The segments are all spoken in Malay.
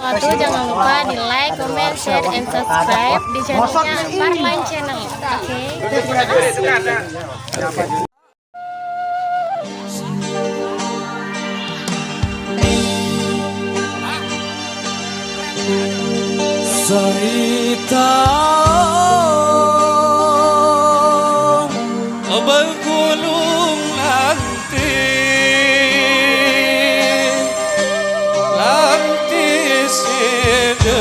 Tuh, jangan lupa di like, comment, share, and subscribe di channelnya Parline Channel. Oke, terima kasih. Cerita bergulung nanti seda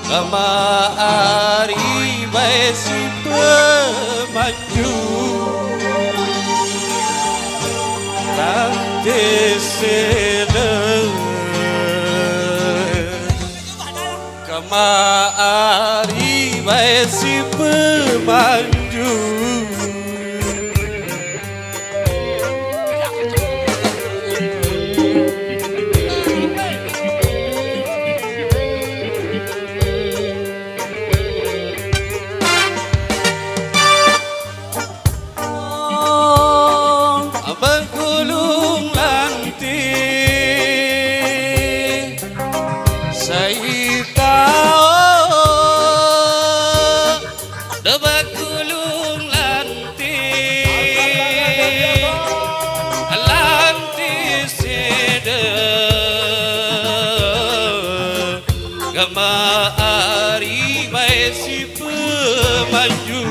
kemari besi pemaju nanti seda kemari besi pemaju bergulung nanti saya tahu dah bergulung nanti nanti seda kemari besi pemaju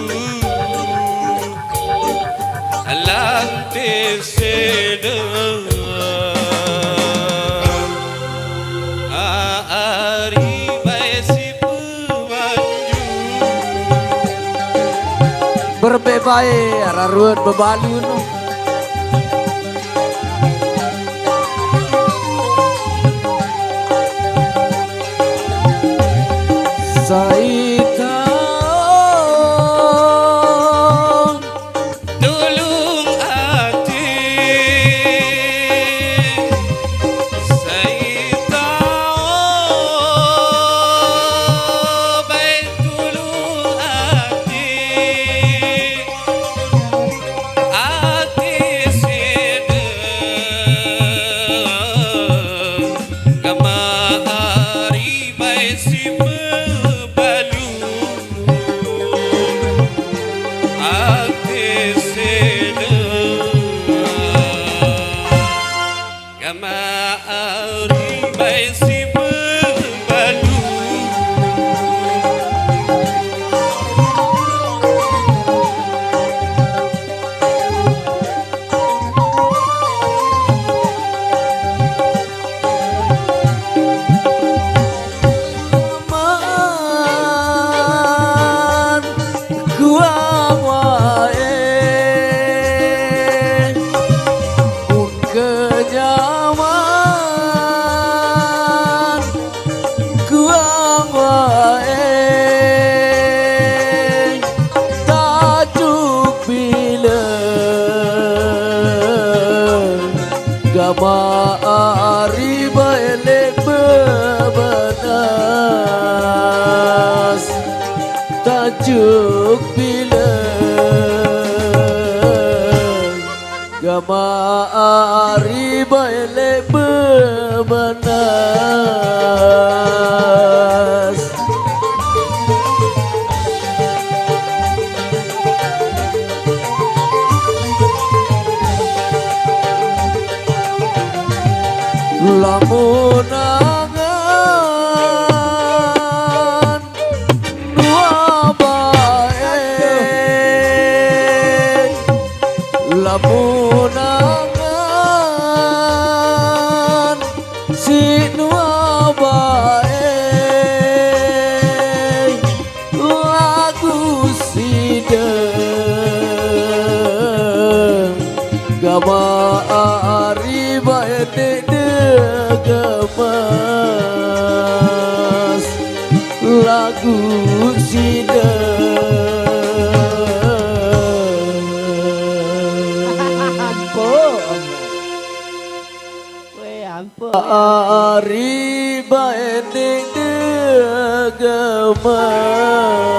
lantai sedang hari besi pemanju berbebai raruan bebalun Saita Ma'ari balik bebanas tajuk bila Ma'ari balik bebanas lamunangan dua baik lamunangan si dua baik lagu sidang gama ari baik gemas lagu sidang ampun ari baik gemas